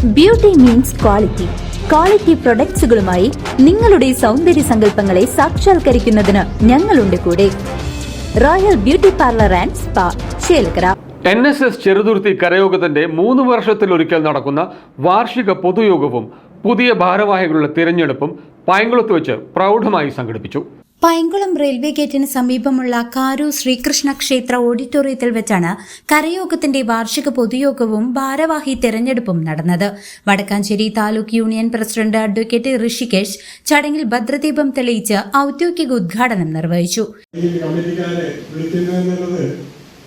Beauty means quality. Quality പ്രൊഡക്ട്സുകളുമായി നിങ്ങളുടെ സൗന്ദര്യ സങ്കല്പങ്ങളെ സാക്ഷാത്കരിക്കുന്നതിന് ഞങ്ങളുണ്ട് കൂടെ. Royal beauty parlour and spa, Chelakkara. NSS Cheruthuruthy കരയോഗത്തിന്റെ 3 വർഷത്തിലൊരിക്കൽ നടക്കുന്ന വാർഷിക പൊതുയോഗവും പുതിയ ഭാരവാഹികളുടെ തിരഞ്ഞെടുപ്പും പൈങ്കുളത്ത് വെച്ച് പ്രൗഢമായി സംഘടിപ്പിച്ചു. പൈങ്കുളം റെയിൽവേ ഗേറ്റിന് സമീപമുള്ള കാരൂർ ശ്രീകൃഷ്ണ ക്ഷേത്ര ഓഡിറ്റോറിയത്തിൽ വെച്ചാണ് കരയോഗത്തിന്റെ വാർഷിക പൊതുയോഗവും ഭാരവാഹി തെരഞ്ഞെടുപ്പും നടന്നത്. Vadakkanchery taluk union president advocate Rishikesh ചടങ്ങിൽ ഭദ്രദീപം തെളിയിച്ച് ഔദ്യോഗിക ഉദ്ഘാടനം നിർവഹിച്ചു.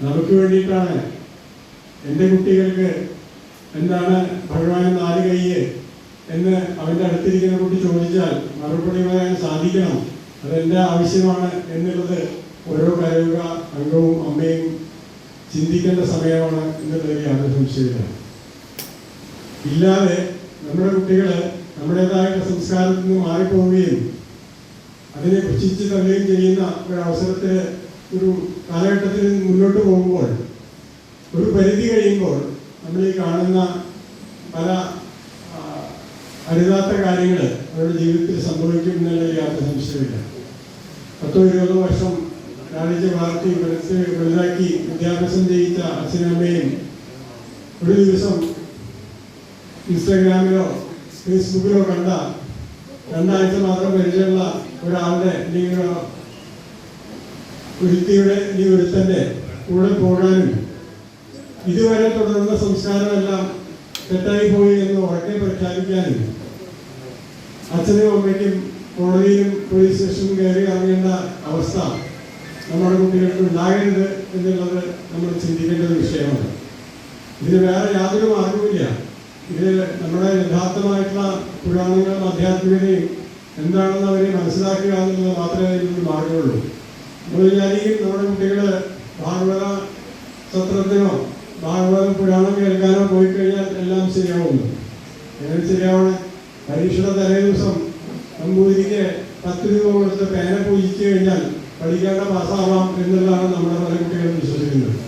നമുക്ക് വേണ്ടിയിട്ടാണ്. എൻ്റെ കുട്ടികൾക്ക് എന്താണ് ഭഗവാൻ 4 കൈയ്യ് എന്ന് അവൻ്റെ അടുത്തിരിക്കുന്ന കുട്ടി ചോദിച്ചാൽ മറുപടി പറയാൻ സാധിക്കണം. അതെൻ്റെ ആവശ്യമാണ് എന്നുള്ളത് ഓരോ കരയോഗ അംഗവും അമ്മയും ചിന്തിക്കേണ്ട സമയമാണ് എന്നുള്ളത് യാതൊരു സംശയമില്ല. ഇല്ലാതെ നമ്മുടെ കുട്ടികൾ നമ്മുടേതായ സംസ്കാരത്തിൽ നിന്ന് മാറിപ്പോവുകയും അതിനെ പുച്ഛിച്ച് തള്ളുകയും ചെയ്യുന്ന ഒരവസരത്തിൽ ഒരു കാലഘട്ടത്തിൽ മുന്നോട്ട് പോകുമ്പോൾ ഒരു പരിധി കഴിയുമ്പോൾ നമ്മൾ ഈ കാണുന്ന പല അരുതാത്ത കാര്യങ്ങൾ അവരുടെ ജീവിതത്തിൽ സംഭവിക്കും എന്നുള്ള യാതൊരു സംശയമില്ല. 10-20 വർഷം രാജ്യ വളർത്തി വലുതാക്കി വിദ്യാഭ്യാസം ചെയ്യിച്ച അച്ഛനമ്മയും ഒരു ദിവസം ഇൻസ്റ്റാഗ്രാമിലോ ഫേസ്ബുക്കിലോ കണ്ട 2 ആഴ്ച മാത്രം പരിചയമുള്ള ഒരാളുടെ അല്ലെങ്കിൽ ഒരുത്തിയുടെ ഈ ഒരുത്തൻ്റെ കൂടെ പോകാനും ഇതുവരെ തുടർന്ന സംസ്കാരമെല്ലാം തെറ്റായി പോയി എന്ന് ഉറക്കെ പ്രഖ്യാപിക്കാനും അച്ഛനും അമ്മയ്ക്കും കോടതിയിലും പോലീസ് സ്റ്റേഷനിലും കയറി ഇറങ്ങേണ്ട അവസ്ഥ നമ്മുടെ കുട്ടികൾക്ക് ഉണ്ടാകരുത് എന്നുള്ളത് നമ്മൾ ചിന്തിക്കേണ്ട ഒരു വിഷയമാണ്. ഇതിന് വേറെ യാതൊരു മാർഗവുമില്ല. ഇത് നമ്മുടെ യഥാർത്ഥമായിട്ടുള്ള പുരാണങ്ങളും ആധ്യാത്മികതയും എന്താണെന്ന് അവരെ മനസ്സിലാക്കുക എന്നുള്ളത് മാത്രമേ ഇതിന് മാർഗമുള്ളൂ. നമ്മൾ വിചാരിക്കും നമ്മുടെ കുട്ടികൾ ഭാഗവത സത്രത്തിനോ ഭാഗവത പുരാണം കേൾക്കാനോ പോയി കഴിഞ്ഞാൽ എല്ലാം ശരിയാവുന്നു. എങ്ങനെ ശരിയാവണം? പരീക്ഷയുടെ തലേ ദിവസം നമ്പൂതിരിക്ക് 10 രൂപ കൊടുത്ത് പേന പൂജിച്ചു കഴിഞ്ഞാൽ പഠിക്കേണ്ട പാസ്സാവാം എന്നുള്ളതാണ് നമ്മുടെ പല കുട്ടികളും വിശ്വസിക്കുന്നത്.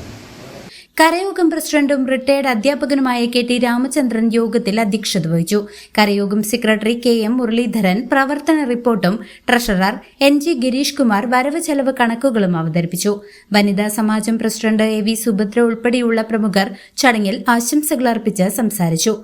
കരയോഗം പ്രസിഡന്റും റിട്ടയർഡ് അധ്യാപകനുമായ KT രാമചന്ദ്രൻ യോഗത്തിൽ അധ്യക്ഷത വഹിച്ചു. കരയോഗം സെക്രട്ടറി KM മുരളീധരൻ പ്രവർത്തന റിപ്പോർട്ടും ട്രഷറർ NG ഗിരീഷ് കുമാർ വരവ് ചെലവ് കണക്കുകളും അവതരിപ്പിച്ചു. വനിതാ സമാജം പ്രസിഡന്റ് AV സുഭദ്ര ഉൾപ്പെടെയുള്ള പ്രമുഖർ ചടങ്ങിൽ ആശംസകൾ അർപ്പിച്ച് സംസാരിച്ചു.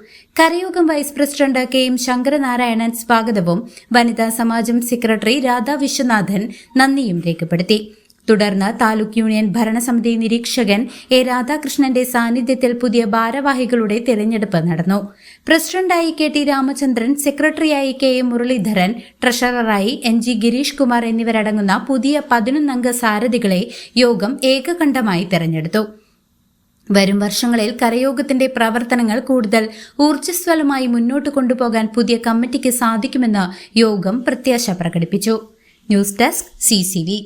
കരയോഗം വൈസ് പ്രസിഡന്റ് KM ശങ്കരനാരായണൻ സ്വാഗതവും വനിതാ സമാജം സെക്രട്ടറി രാധാ വിശ്വനാഥൻ നന്ദിയും രേഖപ്പെടുത്തി. തുടർന്ന് താലൂക്ക് യൂണിയൻ ഭരണസമിതി നിരീക്ഷകൻ A രാധാകൃഷ്ണന്റെ സാന്നിധ്യത്തിൽ പുതിയ ഭാരവാഹികളുടെ തിരഞ്ഞെടുപ്പ് നടന്നു. പ്രസിഡന്റായി KT രാമചന്ദ്രൻ, സെക്രട്ടറിയായി KM മുരളീധരൻ, ട്രഷററായി NG ഗിരീഷ് കുമാർ എന്നിവരടങ്ങുന്ന പുതിയ 11 അംഗ സാരഥികളെ യോഗം ഏകകണ്ഠമായി തെരഞ്ഞെടുത്തു. വരും വർഷങ്ങളിൽ കരയോഗത്തിന്റെ പ്രവർത്തനങ്ങൾ കൂടുതൽ ഊർജ്ജസ്വലമായി മുന്നോട്ട് കൊണ്ടുപോകാൻ പുതിയ കമ്മിറ്റിക്ക് സാധിക്കുമെന്ന് യോഗം പ്രത്യാശ പ്രകടിപ്പിച്ചു. News desk CCV.